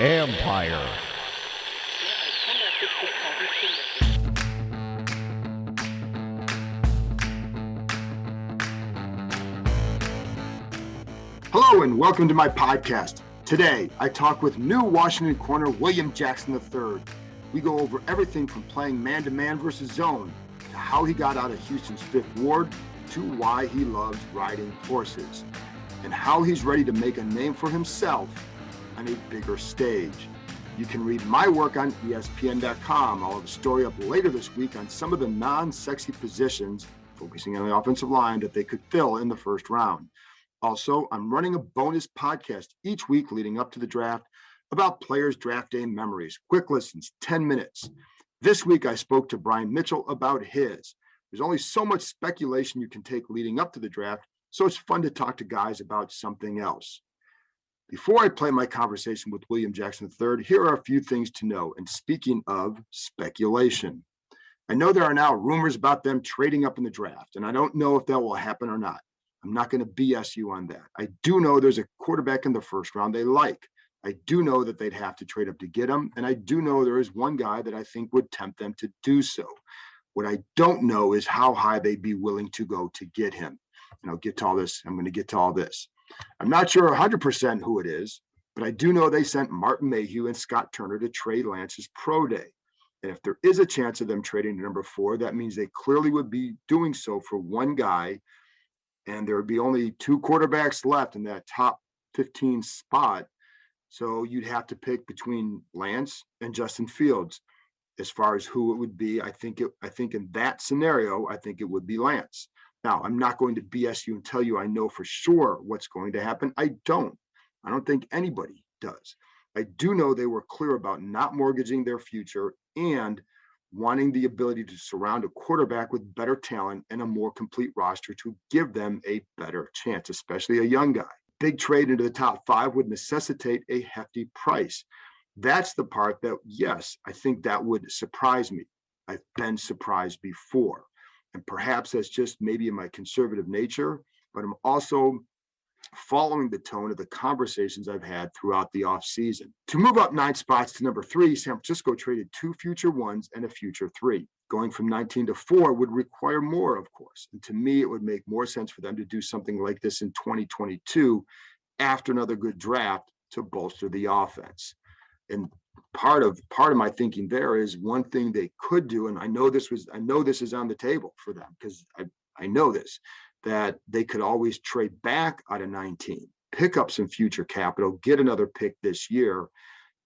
Empire. Hello and welcome to my podcast. Today, I talk with new Washington corner William Jackson III. We go over everything from playing man-to-man versus zone to how he got out of Houston's Fifth Ward to why he loves riding horses and how he's ready to make a name for himself on a bigger stage. You can read my work on ESPN.com. I'll have a story up later this week on some of the non-sexy positions, focusing on the offensive line, that they could fill in the first round. Also, I'm running a bonus podcast each week leading up to the draft about players' draft day memories. Quick listens, 10 minutes. This week, I spoke to Brian Mitchell about his. There's only so much speculation you can take leading up to the draft, so it's fun to talk to guys about something else. Before I play my conversation with William Jackson III, here are a few things to know. And speaking of speculation, I know there are now rumors about them trading up in the draft, and I don't know if that will happen or not. I'm not going to BS you on that. I do know there's a quarterback in the first round they like. I do know that they'd have to trade up to get him. And I do know there is one guy that I think would tempt them to do so. What I don't know is how high they'd be willing to go to get him. And I'll get to all this. I'm going to get to all this. I'm not sure 100% who it is, but I do know they sent Martin Mayhew and Scott Turner to Trey Lance's pro day. And if there is a chance of them trading to number 4, that means they clearly would be doing so for one guy. And there would be only 2 quarterbacks left in that top 15 spot. So you'd have to pick between Lance and Justin Fields. As far as who it would be, I think in that scenario, I think it would be Lance. Now, I'm not going to BS you and tell you I know for sure what's going to happen. I don't think anybody does. I do know they were clear about not mortgaging their future and wanting the ability to surround a quarterback with better talent and a more complete roster to give them a better chance, especially a young guy. Big trade into the top 5 would necessitate a hefty price. That's the part that, yes, I think that would surprise me. I've been surprised before. And perhaps that's just maybe in my conservative nature, but I'm also following the tone of the conversations I've had throughout the offseason. To move up 9 spots to number 3, San Francisco traded 2 future 1s and a future 3. Going from 19 to 4 would require more, of course. And to me, it would make more sense for them to do something like this in 2022 after another good draft to bolster the offense. And part of my thinking there is one thing they could do, and I know this is on the table for them because I know this, that they could always trade back out of 19, pick up some future capital, get another pick this year,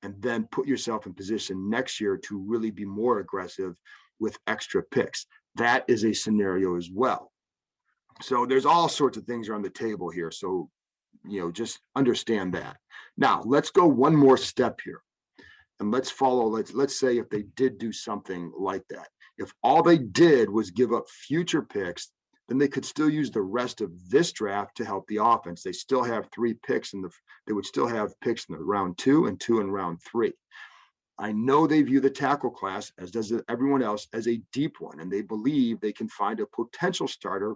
and then put yourself in position next year to really be more aggressive with extra picks. That is a scenario as well. So there's all sorts of things are on the table here. So, just understand that. Now, let's go one more step here. And let's say if they did do something like that. If all they did was give up future picks, then they could still use the rest of this draft to help the offense. They still have 3 picks they would still have picks in the round 2 and 2 in round 3. I know they view the tackle class, as does everyone else, as a deep one, and they believe they can find a potential starter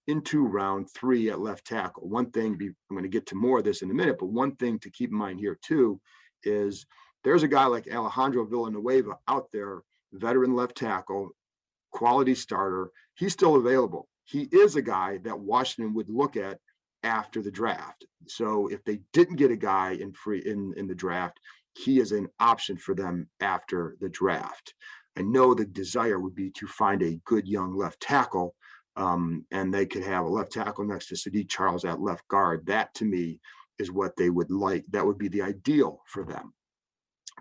into round 3 at left tackle. One thing, I'm going to get to more of this in a minute, but one thing to keep in mind here too is there's a guy like Alejandro Villanueva out there, veteran left tackle, quality starter. He's still available. He is a guy that Washington would look at after the draft. So if they didn't get a guy in the draft, he is an option for them after the draft. I know the desire would be to find a good young left tackle, and they could have a left tackle next to Sadiq Charles at left guard. That to me is what they would like. That would be the ideal for them.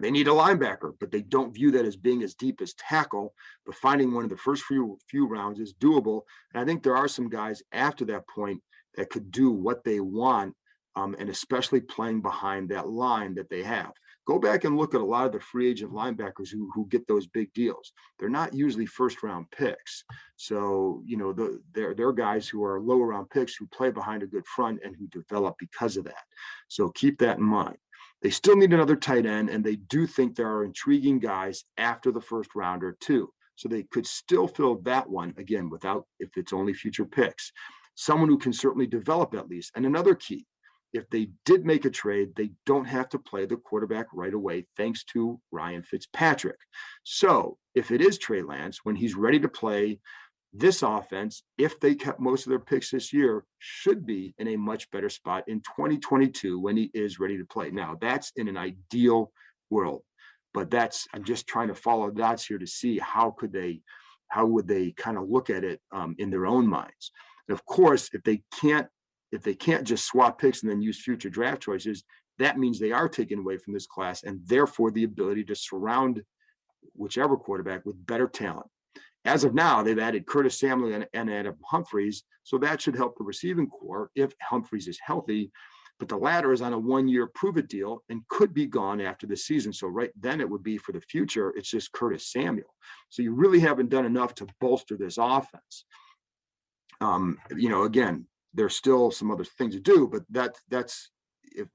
They need a linebacker, but they don't view that as being as deep as tackle, but finding one of the first few rounds is doable. And I think there are some guys after that point that could do what they want, and especially playing behind that line that they have. Go back and look at a lot of the free agent linebackers who get those big deals. They're not usually first round picks. So, they're guys who are lower round picks who play behind a good front and who develop because of that. So keep that in mind. They still need another tight end, and they do think there are intriguing guys after the first rounder too. So they could still fill that one, again, if it's only future picks. Someone who can certainly develop at least. And another key, if they did make a trade, they don't have to play the quarterback right away, thanks to Ryan Fitzpatrick. So if it is Trey Lance, when he's ready to play, this offense, if they kept most of their picks this year, should be in a much better spot in 2022 when he is ready to play. Now, that's in an ideal world, but I'm just trying to follow dots here to see how would they kind of look at it in their own minds. And of course, if they can't just swap picks and then use future draft choices, that means they are taken away from this class and therefore the ability to surround whichever quarterback with better talent. As of now, they've added Curtis Samuel and Adam Humphries, so that should help the receiving core if Humphries is healthy. But the latter is on a one-year prove-it deal and could be gone after the season. So right then it would be for the future. It's just Curtis Samuel. So you really haven't done enough to bolster this offense. Again, there's still some other things to do, but that's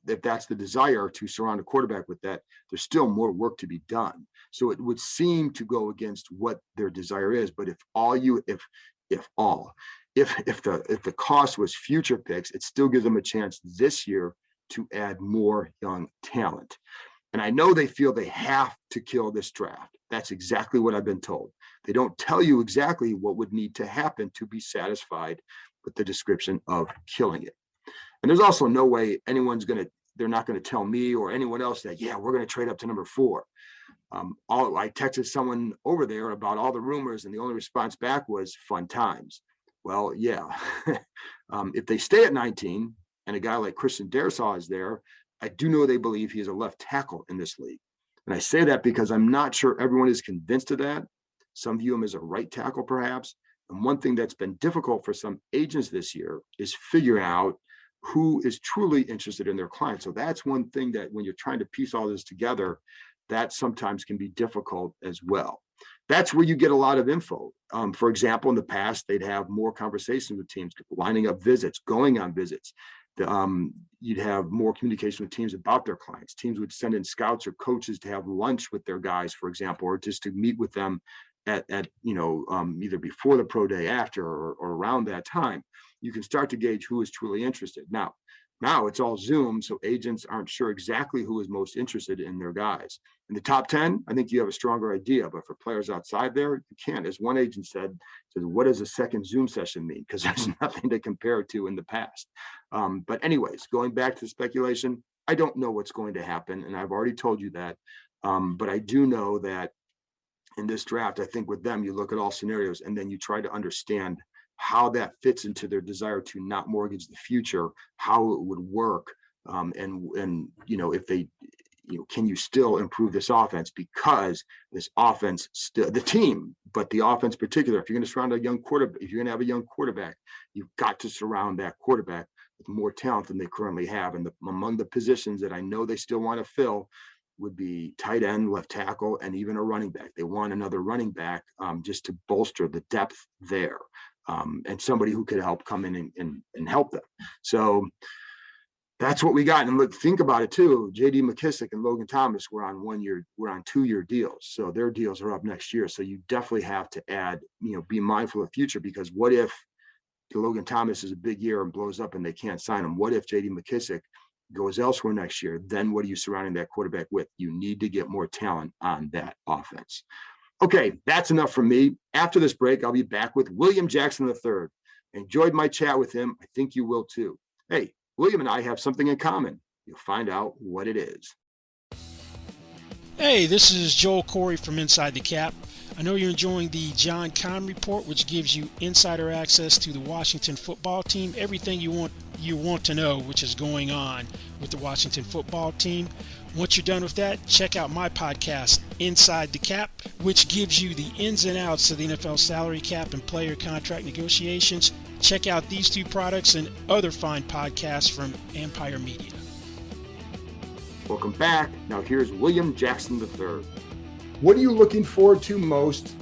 if that's the desire to surround a quarterback with that, there's still more work to be done. So it would seem to go against what their desire is. But if the cost was future picks, it still gives them a chance this year to add more young talent. And I know they feel they have to kill this draft. That's exactly what I've been told. They don't tell you exactly what would need to happen to be satisfied with the description of killing it. And there's also no way they're not going to tell me or anyone else that, yeah, we're going to trade up to number 4. I texted someone over there about all the rumors, and the only response back was fun times. Well, yeah, if they stay at 19 and a guy like Christian Darrisaw is there, I do know they believe he is a left tackle in this league. And I say that because I'm not sure everyone is convinced of that. Some view him as a right tackle, perhaps. And one thing that's been difficult for some agents this year is figuring out who is truly interested in their client. So that's one thing that when you're trying to piece all this together, that sometimes can be difficult as well. That's where you get a lot of info. For example, in the past, they'd have more conversations with teams, lining up visits, going on visits. You'd have more communication with teams about their clients. Teams would send in scouts or coaches to have lunch with their guys, for example, or just to meet with them at either before the pro day, after, or around that time. You can start to gauge who is truly interested. Now it's all Zoom, so agents aren't sure exactly who is most interested in their guys. In the top 10, I think you have a stronger idea, but for players outside there, you can't. As one agent said, what does a second Zoom session mean? Because there's nothing to compare it to in the past. But anyways, going back to speculation, I don't know what's going to happen, and I've already told you that. But I do know that in this draft, I think with them, you look at all scenarios and then you try to understand how that fits into their desire to not mortgage the future, how it would work, and if they, can you still improve this offense? Because this offense, still the team, but the offense in particular, if you're going to surround a young quarterback, if you're going to have a young quarterback, you've got to surround that quarterback with more talent than they currently have. And among the positions that I know they still want to fill would be tight end, left tackle, and even a running back. They want another running back just to bolster the depth there. And somebody who could help come in and help them. So that's what we got. And look, think about it too. J.D. McKissick and Logan Thomas were on 2-year deals. So their deals are up next year. So you definitely have to add, be mindful of the future, because what if Logan Thomas is a big year and blows up and they can't sign him? What if J.D. McKissick goes elsewhere next year? Then what are you surrounding that quarterback with? You need to get more talent on that offense. Okay, that's enough from me. After this break, I'll be back with William Jackson III. Enjoyed my chat with him. I think you will too. Hey, William and I have something in common. You'll find out what it is. Hey, this is Joel Corey from Inside the Cap. I know you're enjoying the John Kahn Report, which gives you insider access to the Washington football team, everything you want to know, which is going on with the Washington football team. Once you're done with that, check out my podcast, Inside the Cap, which gives you the ins and outs of the NFL salary cap and player contract negotiations. Check out these two products and other fine podcasts from Empire Media. Welcome back. Now here's William Jackson III. What are you looking forward to most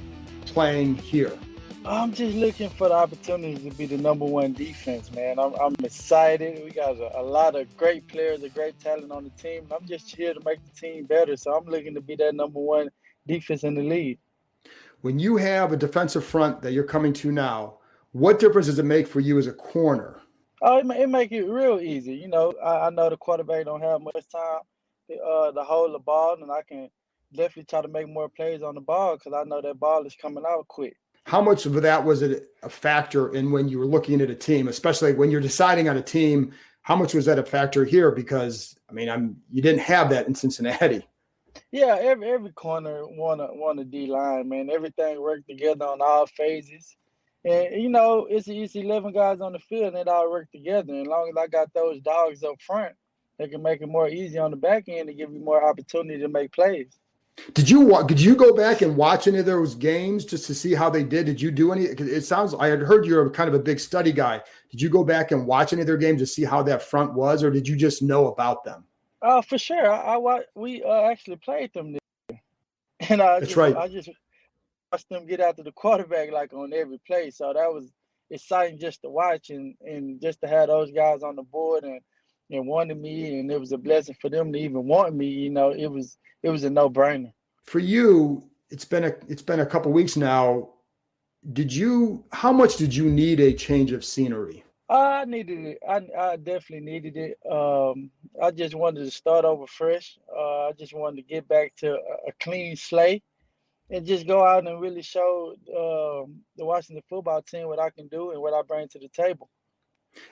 playing here? I'm just looking for the opportunity to be the number one defense, man. I'm excited. We got a lot of great players, a great talent on the team. I'm just here to make the team better. So I'm looking to be that number one defense in the league. When you have a defensive front that you're coming to now, what difference does it make for you as a corner? Oh, it make it real easy. I know the quarterback don't have much time to hold the ball, and I can definitely try to make more plays on the ball because I know that ball is coming out quick. How much of that was it a factor in when you were looking at a team, especially when you're deciding on a team? How much was that a factor here? Because you didn't have that in Cincinnati. Yeah, every corner want a D line, man. Everything worked together on all phases. And it's 11 guys on the field and it all work together. And as long as I got those dogs up front, they can make it more easy on the back end and give you more opportunity to make plays. Did you go back and watch any of those games just to see how they did? Did you do any? It sounds, I had heard you're kind of a big study guy. Did you go back and watch any of their games to see how that front was, or did you just know about them? For sure. We actually played them this year. And That's right. I just watched them get after the quarterback like on every play. So that was exciting just to watch and just to have those guys on the board and wanted me, and it was a blessing for them to even want me. It was a no-brainer. For you, it's been a couple weeks now. How much did you need a change of scenery? I needed it. I definitely needed it. I just wanted to start over fresh. I just wanted to get back to a clean slate and just go out and really show the Washington football team what I can do and what I bring to the table.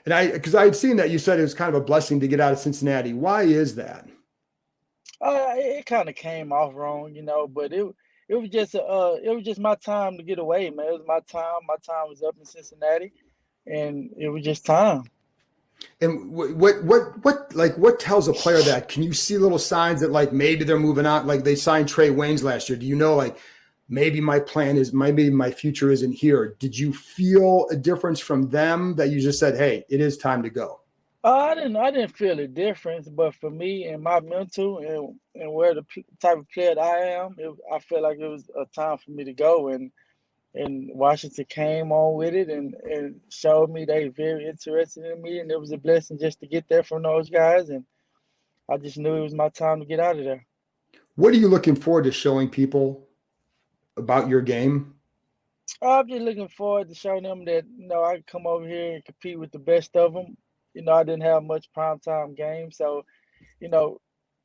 And because I had seen that you said it was kind of a blessing to get out of Cincinnati. Why is that? It kind of came off wrong, but it was just my time to get away, man. It was my time. My time was up in Cincinnati, and it was just time. And what tells a player that? Can you see little signs that like maybe they're moving on? Like they signed Trey Waynes last year. Do you know like maybe my future isn't here? Did you feel a difference from them that you just said, hey, it is time to go? I didn't feel a difference, but for me and my mental and where the type of player that I am, I feel like it was a time for me to go, and Washington came on with it and showed me they very interested in me, and it was a blessing just to get there from those guys, and I just knew it was my time to get out of there. What are you looking forward to showing people about your game? I'm just looking forward to showing them that I can come over here and compete with the best of them. I didn't have much primetime game, so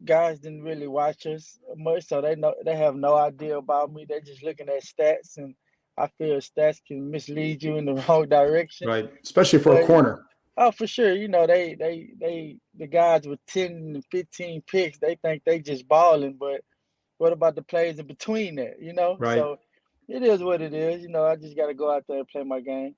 guys didn't really watch us much, so they have no idea about me. They're just looking at stats, and I feel stats can mislead you in the wrong direction. Right, especially for a corner. Oh, for sure. The guys with 10 and 15 picks, they think they just balling, but what about the plays in between that? Right. So it is what it is. I just got to go out there and play my game.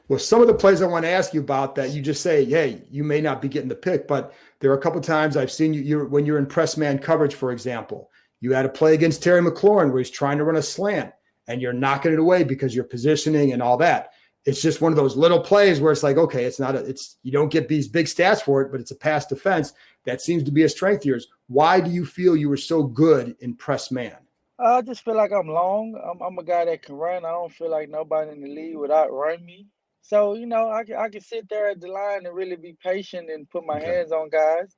Well, some of the plays I want to ask you about that you just say, hey, you may not be getting the pick, but there are a couple of times I've seen you when you're in press man coverage, for example, you had a play against Terry McLaurin where he's trying to run a slant and you're knocking it away because you're positioning and all that. It's just one of those little plays where it's like, okay, you don't get these big stats for it, but it's a pass defense. That seems to be a strength of yours. Why do you feel you were so good in press man? I just feel like I'm long. I'm a guy that can run. I don't feel like nobody in the league would outrun me. So, I can sit there at the line and really be patient and put my hands on guys.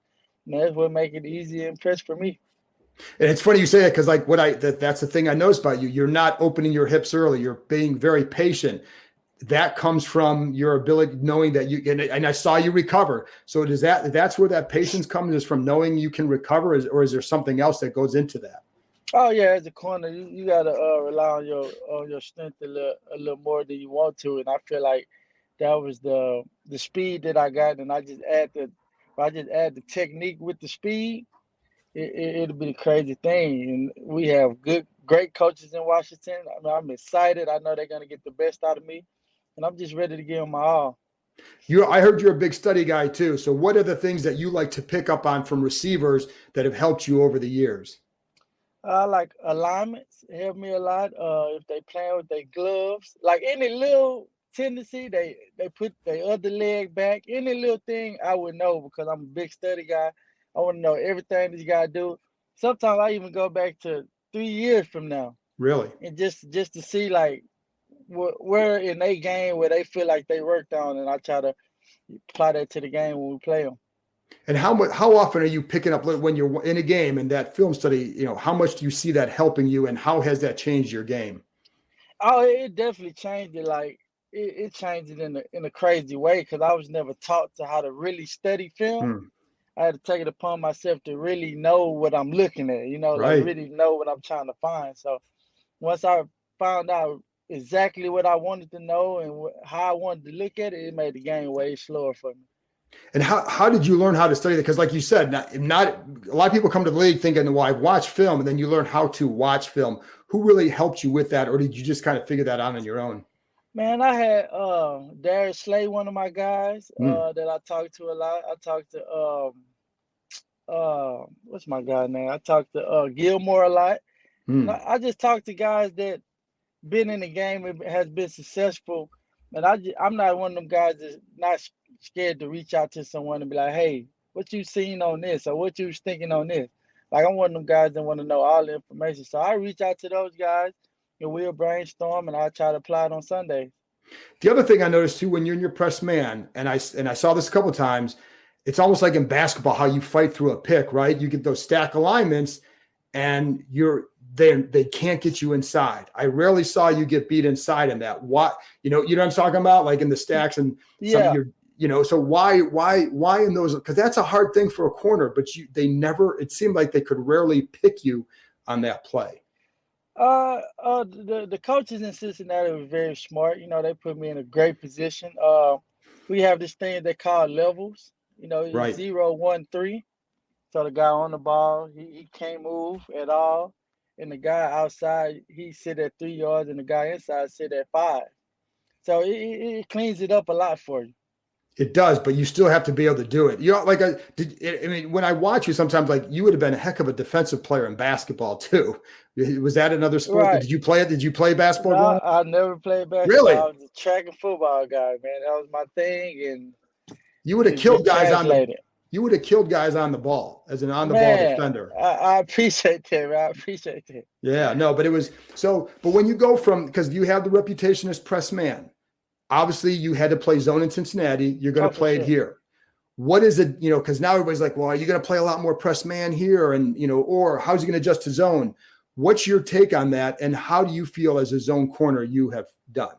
And that's what make it easy and press for me. And it's funny you say that because like that's the thing I noticed about you. You're not opening your hips early. You're being very patient. That comes from your ability, knowing that and I saw you recover. So that's where that patience comes, is from knowing you can recover, or is there something else that goes into that? Oh yeah, as a corner, you gotta rely on your strength a little more than you want to, and I feel like that was the speed that I got, and I just add the technique with the speed. It'll be a crazy thing, and we have great coaches in Washington. I'm excited. I know they're gonna get the best out of me, and I'm just ready to give them my all. I heard you're a big study guy too. So what are the things that you like to pick up on from receivers that have helped you over the years? I like alignments, help me a lot. If they playing with their gloves, like any little tendency, they put their other leg back. Any little thing I would know because I'm a big study guy. I want to know everything this guy do. Sometimes I even go back to 3 years from now. Really? And just to see like where in their game where they feel like they worked on, and I try to apply that to the game when we play them. And how often are you picking up when you're in a game and that film study, how much do you see that helping you, and how has that changed your game? Oh, it definitely changed it. Like it changed it in a crazy way because I was never taught to how to really study film. Hmm. I had to take it upon myself to really know what I'm looking at, like Right. really know what I'm trying to find. So once I found out exactly what I wanted to know and how I wanted to look at it, it made the game way slower for me. And how did you learn how to study that? Because like you said, not a lot of people come to the league thinking, well, I've watched film, and then you learn how to watch film. Who really helped you with that, or did you just kind of figure that out on your own? Man, I had Darius Slay, one of my guys Hmm. that I talked to a lot. I talked to what's my guy name? I talked to Gilmore a lot. Hmm. I just talked to guys that been in the game and has been successful. And I'm not one of them guys that's not scared to reach out to someone and be like, hey, what you seen on this or what you was thinking on this? Like I'm one of them guys that want to know all the information. So I reach out to those guys and we'll brainstorm and I try to apply it on Sundays. The other thing I noticed too, when you're in your press man, and I saw this a couple of times, it's almost like in basketball how you fight through a pick, right? You get those stack alignments, and they can't get you inside. I rarely saw you get beat inside in that. What you know what I'm talking about, like in the stacks and some of Yeah. your. So why in those? Because that's a hard thing for a corner, but they never. It seemed like they could rarely pick you on that play. The coaches in Cincinnati were very smart. They put me in a great position. We have this thing they call levels. It's Right. 0, 1, 3. So the guy on the ball, he can't move at all, and the guy outside he sit at 3 yards, and the guy inside sit at 5. So it cleans it up a lot for you. It does, but you still have to be able to do it. I mean, when I watch you, sometimes like you would have been a heck of a defensive player in basketball too. Was that another sport? Right. Did you play it? Did you play basketball? No, I never played basketball. Really? I was a track and football guy, man. That was my thing, and You would have it killed guys translated. you would have killed guys on the ball as an on the ball Man, defender. I appreciate that, man. I appreciate that. Yeah, no, but it was so. But when you go from, because you have the reputation as press man, obviously you had to play zone in Cincinnati. You're going to play it here. What is it? Because now everybody's like, well, are you going to play a lot more press man here? And or how's he going to adjust to zone? What's your take on that? And how do you feel as a zone corner you have done?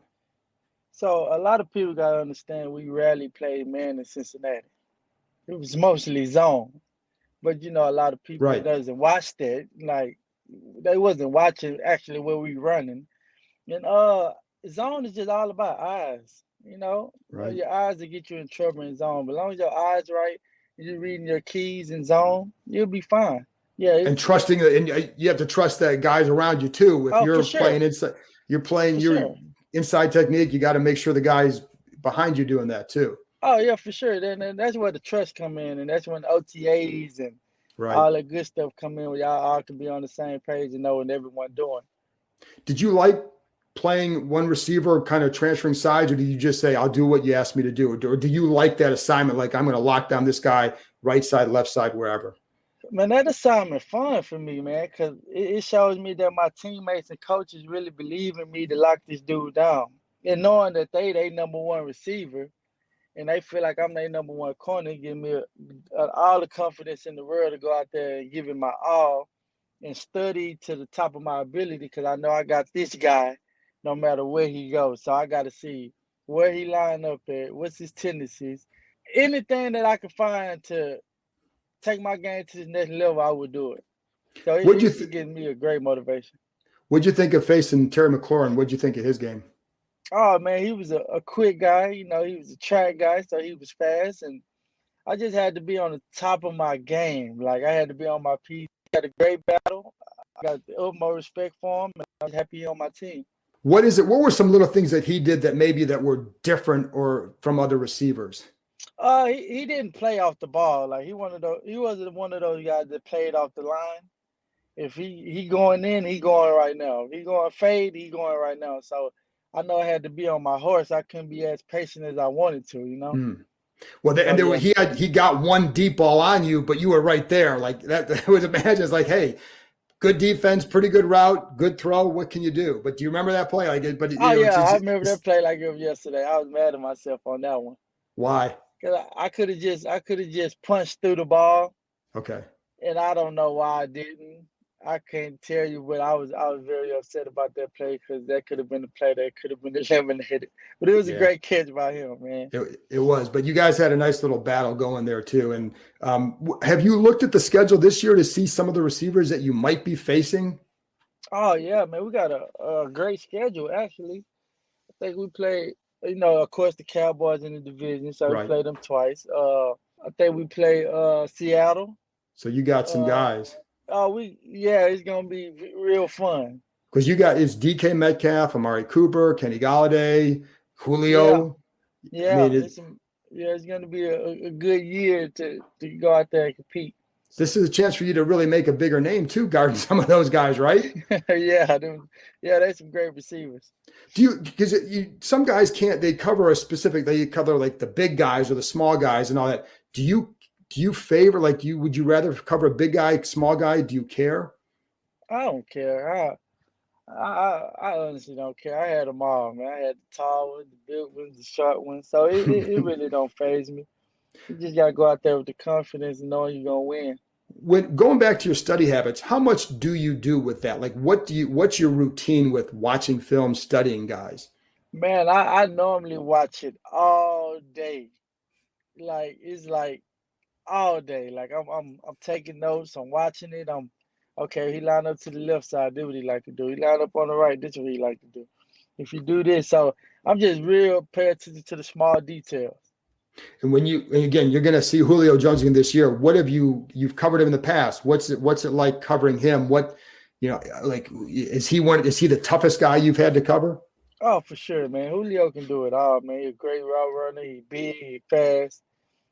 So a lot of people got to understand we rarely played man in Cincinnati. It was mostly zone. But, a lot of people Right. doesn't watch that. Like, they wasn't watching actually where we running. And zone is just all about eyes, Right. Your eyes will get you in trouble in zone. But as long as your eyes right, and you're reading your keys in zone, you'll be fine. Yeah. And trusting, and you have to trust that guys around you too. If you're playing inside, you're playing your inside technique, you got to make sure the guys behind you doing that too. Oh yeah, for sure. Then that's where the trust come in, and that's when OTAs and all that good stuff come in, where y'all all can be on the same page and know what everyone doing. Did you like playing one receiver, kind of transferring sides, or did you just say, I'll do what you asked me to do? Or do you like that assignment? Like, I'm going to lock down this guy, right side, left side, wherever. Man, that assignment fun for me, man, because it shows me that my teammates and coaches really believe in me to lock this dude down. And knowing that they number one receiver, and they feel like I'm their number one corner, give me all the confidence in the world to go out there and give it my all and study to the top of my ability, because I know I got this guy no matter where he goes. So I got to see where he line up at, what's his tendencies. Anything that I can find to take my game to the next level, I would do it. So it gives me a great motivation. What'd you think of facing Terry McLaurin? What'd you think of his game? Oh, man, he was a quick guy. He was a track guy, so he was fast. And I just had to be on the top of my game. Like, I had to be on my P. He had a great battle. I got the utmost respect for him, and I was happy on my team. What were some little things that he did that were different or from other receivers? He didn't play off the ball. Like, he wasn't one of those guys that played off the line. If he going in, he going right now. If he going fade, he going right now. So I know I had to be on my horse. I couldn't be as patient as I wanted to, Well, he got one deep ball on you, but you were right there. Like that was imagine it's like, hey, good defense, pretty good route, good throw. What can you do? But do you remember that play? I remember that play like it was yesterday. I was mad at myself on that one. Why? Because I could have just punched through the ball. Okay. And I don't know why I didn't. I can't tell you, but I was very upset about that play because that could have been the play that could have been eliminated. But it was a Yeah, great catch by him, man. it was. But you guys had a nice little battle going there too. And have you looked at the schedule this year to see some of the receivers that you might be facing? Oh yeah, man, we got a great schedule actually. I think we played, of course, the Cowboys in the division, so we Right. played them twice. I think we play Seattle. So you got some Uh, guys. it's gonna be real fun. Because it's DK Metcalf, Amari Cooper, Kenny Galladay, Julio. Yeah, I mean, it's gonna be a good year to go out there and compete. this is a chance for you to really make a bigger name too, guarding some of those guys, right? There's some great receivers. Because some guys can't, they cover like the big guys or the small guys and all that. Do you favor, would you rather cover a big guy, small guy? Do you care? I don't care. I honestly don't care. I had them all, man. I had the tall ones, the big ones, the short ones. So it really don't faze me. You just gotta go out there with the confidence and knowing you're gonna win. When going back to your study habits, how much do you do with that? Like, what's your routine with watching film, studying guys? Man, I normally watch it all day. It's like all day. Like I'm taking notes. I'm watching it. Okay. He lined up to the left side. This what he like to do. He lined up on the right. This what he like to do. If you do this, so I'm just real pay attention to the small details. And again, you're going to see Julio Jones again this year. What have you've covered him in the past? What's it like covering him? Is he the toughest guy you've had to cover? Oh, for sure, man. Julio can do it all, man. He's a great route runner. He big, he fast.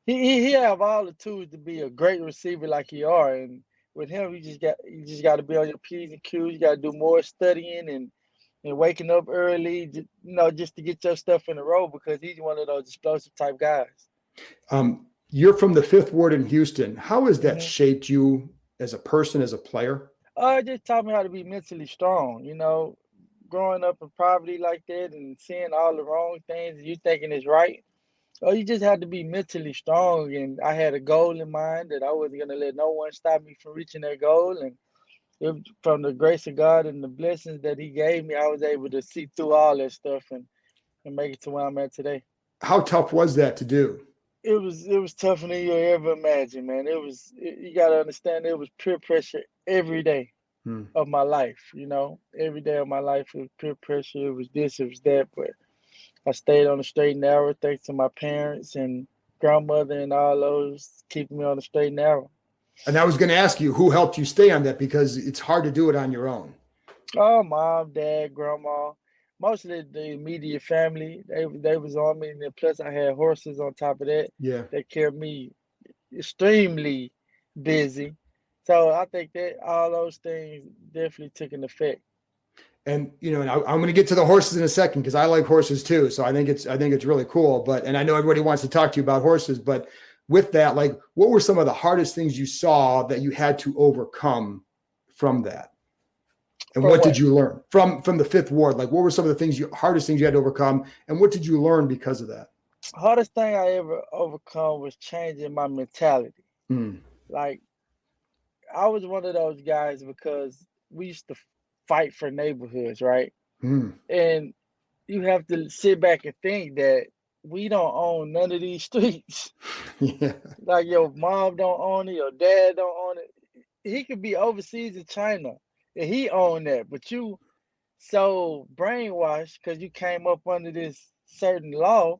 He have all the tools to be a great receiver like he are. And with him, you just got to be on your P's and Q's. You got to do more studying and waking up early, just to get your stuff in a row because he's one of those explosive type guys. You're from the Fifth Ward in Houston. How has that shaped you as a person, as a player? It just taught me how to be mentally strong. Growing up in poverty like that and seeing all the wrong things you thinking is right. You just had to be mentally strong. And I had a goal in mind that I wasn't going to let no one stop me from reaching that goal. And from the grace of God and the blessings that he gave me, I was able to see through all that stuff and make it to where I'm at today. How tough was that to do? It was tougher than you ever imagine, man. You got to understand, it was peer pressure every day of my life, Every day of my life it was peer pressure. It was this, it was that, but I stayed on the straight and narrow thanks to my parents and grandmother and all those keeping me on the straight and narrow. And I was going to ask you, who helped you stay on that? Because it's hard to do it on your own. Oh, mom, dad, grandma, mostly the immediate family. They was on me, and then plus I had horses on top of that. Yeah. They kept me extremely busy. So I think that all those things definitely took an effect. And and I'm going to get to the horses in a second because I like horses too. So I think it's really cool. And I know everybody wants to talk to you about horses, but with that, what were some of the hardest things you saw that you had to overcome from that? And what did you learn from the Fifth Ward? What were some of the hardest things you had to overcome, and what did you learn because of that? Hardest thing I ever overcome was changing my mentality. I was one of those guys because we used to fight for neighborhoods, right? And you have to sit back and think that we don't own none of these streets. Yeah. Like your mom don't own it, your dad don't own it. He could be overseas in China and he owned that, but you so brainwashed because you came up under this certain law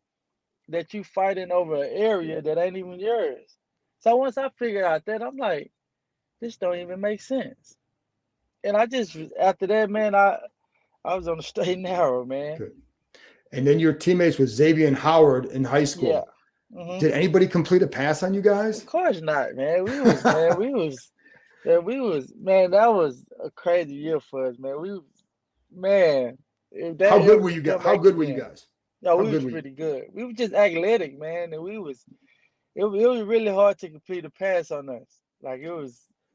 that you fighting over an area that ain't even yours. So once I figured out that, I'm like, this don't even make sense. And after that, man, I was on the straight and narrow, man. Good. And then your teammates with Xavien Howard in high school. Yeah. Mm-hmm. Did anybody complete a pass on you guys? Of course not, man. That was a crazy year for us, man. How good were you guys? No, we was pretty good. We were just athletic, man, and it was really hard to complete a pass on us.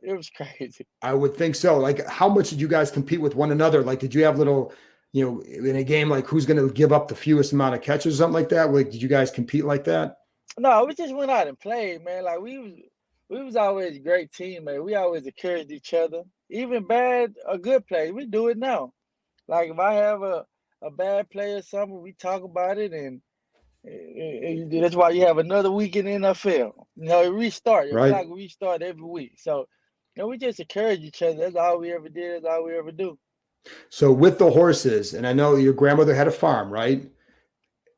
It was crazy. I would think so. How much did you guys compete with one another? Did you have little, in a game, who's going to give up the fewest amount of catches or something like that? Did you guys compete like that? No, we just went out and played, man. we was always a great teammate. We always encouraged each other. Even bad or good play, we do it now. Like if I have a bad play or something, we talk about it, and that's why you have another week in the NFL. It restart. It Right. like restart every week. So, we just encourage each other. That's all we ever did. That's all we ever do. So with the horses, and I know your grandmother had a farm, right?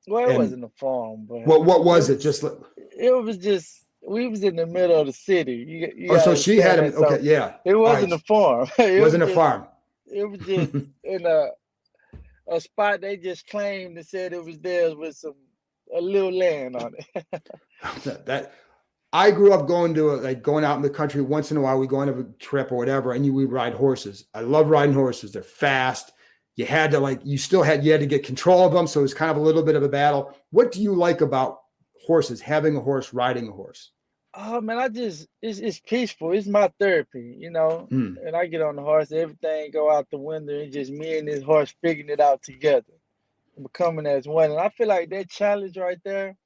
Well, it And wasn't a farm, but what was it? Just it was just we was in the middle of the city. You oh, so gotta she had understand him. that. So Okay, yeah. it wasn't All a farm. right. It Wasn't a just, farm. It was just in a spot they just claimed and said it was theirs with a little land on it. that I grew up going to going out in the country once in a while. We go on a trip or whatever, and we ride horses. I love riding horses. They're fast. You had to you had to get control of them. So it's kind of a little bit of a battle. What do you like about horses? Having a horse, riding a horse? Oh man, it's peaceful. It's my therapy, Mm. And I get on the horse, everything go out the window, and just me and this horse figuring it out together, becoming as one. And I feel like that challenge right there,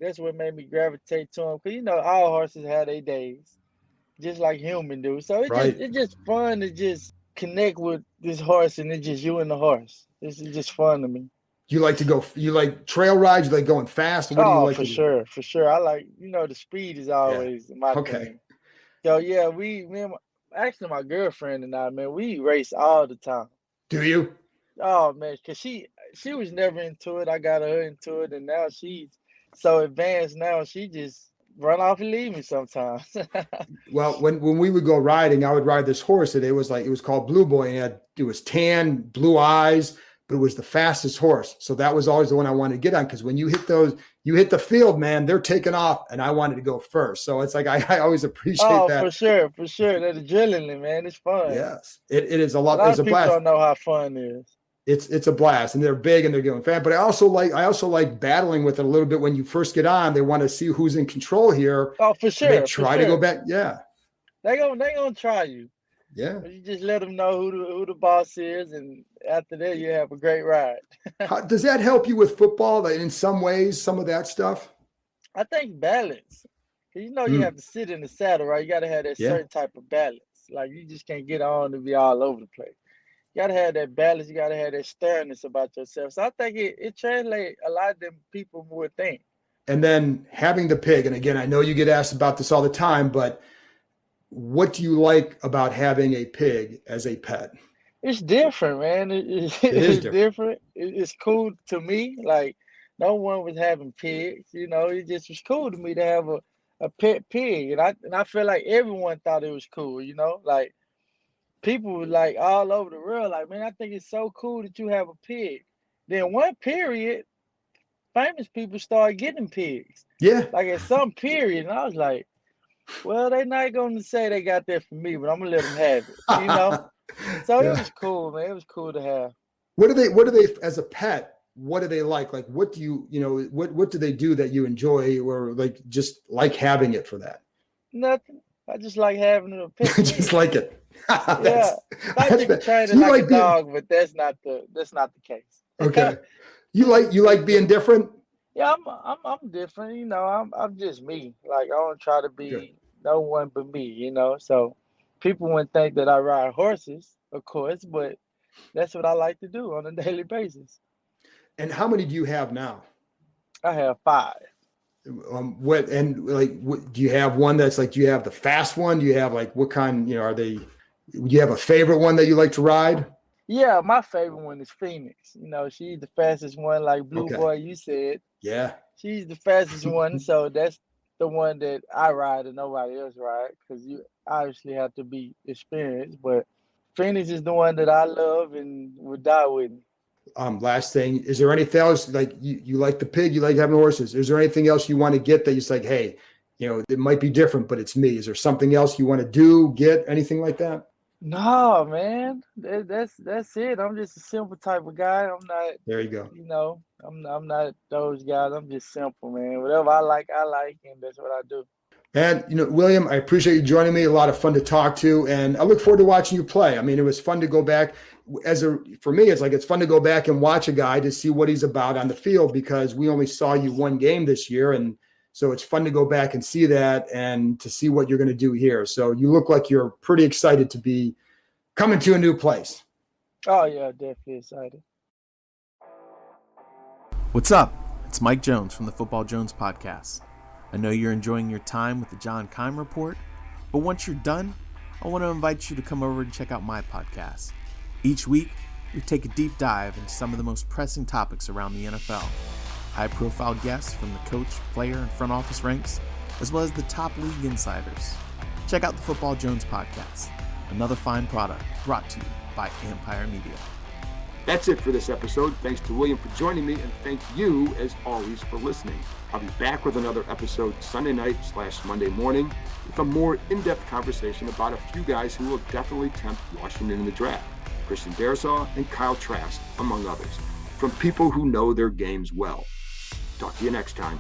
that's what made me gravitate to them. Because all horses have their days, just like human do. So it's just fun to just connect with this horse, and it's just you and the horse. It's just fun to me. You like trail rides? You like going fast? What do you like? For sure. I like, the speed is always my thing. So yeah, actually my girlfriend and I, man, we race all the time. Do you? Oh man, because she was never into it. I got her into it, and now she's so advanced now. She just run off and leave me sometimes. Well, when we would go riding, I would ride this horse, and it was called Blue Boy, and it was tan, blue eyes, but it was the fastest horse. So that was always the one I wanted to get on, because when you hit the field, man, they're taking off, and I wanted to go first. So it's like I always appreciate that. For sure. That adrenaline, man, it's fun. Yes, it is a lot. A lot of it's a people blast. don't know how fun it is. It's a blast, and they're big and they're going fast. But I also like battling with it a little bit when you first get on. They want to see who's in control here. Oh, for sure. They try to go back. Yeah, they gonna try you. Yeah. You just let them know who the boss is, and after that, you have a great ride. Does that help you with football? In some ways, some of that stuff. I think balance. You have to sit in the saddle, right? You got to have that certain type of balance. Like you just can't get on and be all over the place. You got to have that balance. You got to have that sternness about yourself. So I think it translates a lot of them people would think. And then having the pig, and again, I know you get asked about this all the time, but what do you like about having a pig as a pet? It's different, man. It's different. It's cool to me. Like no one was having pigs, It just was cool to me to have a pet pig, and I feel like everyone thought it was cool, Like people were like all over the world, like, man, I think it's so cool that you have a pig. Then one period, famous people started getting pigs. Yeah. Like at some period, and I was like, well, they're not going to say they got that for me, but I'm gonna let them have it, So it was cool, man. It was cool to have. What do they as a pet? What do they like? Like, what do you what do they do that you enjoy, or like just like having it for that? Nothing. I just like having a pet. Just like it. Yeah. I think you train it like a dog, but that's not the case. Okay. You like being different? Yeah, I'm different. I'm just me. Like I don't try to be no one but me. So people wouldn't think that I ride horses, of course, but that's what I like to do on a daily basis. And how many do you have now? I have 5. Do you have one that's like? Do you have the fast one? Do you have like what kind? Are they? Do you have a favorite one that you like to ride? Yeah, my favorite one is Phoenix. She's the fastest one, like Blue Boy, you said. Yeah. She's the fastest one, so that's the one that I ride and nobody else ride, because you obviously have to be experienced. But Phoenix is the one that I love and would die with me. Last thing, is there anything else, like you like the pig, you like having horses? Is there anything else you want to get that you're like, hey, it might be different, but it's me? Is there something else you want to do, get, anything like that? No, man, that's it. I'm just a simple type of guy. I'm not. There you go. I'm not those guys. I'm just simple, man. Whatever I like, and that's what I do. And William, I appreciate you joining me. A lot of fun to talk to, and I look forward to watching you play. I mean, it was fun to go back. For me, it's fun to go back and watch a guy to see what he's about on the field, because we only saw you one game this year, and So it's fun to go back and see that and to see what you're going to do here. So you look like you're pretty excited to be coming to a new place. Oh, yeah, definitely excited. What's up? It's Mike Jones from the Football Jones podcast. I know you're enjoying your time with the John Keim Report, but once you're done, I want to invite you to come over and check out my podcast. Each week, we take a deep dive into some of the most pressing topics around the NFL. High-profile guests from the coach, player, and front office ranks, as well as the top league insiders. Check out the Football Jones podcast, another fine product brought to you by Empire Media. That's it for this episode. Thanks to William for joining me, and thank you, as always, for listening. I'll be back with another episode Sunday night/Monday morning with a more in-depth conversation about a few guys who will definitely tempt Washington in the draft. Christian Darrisaw and Kyle Trask, among others, from people who know their games well. Talk to you next time.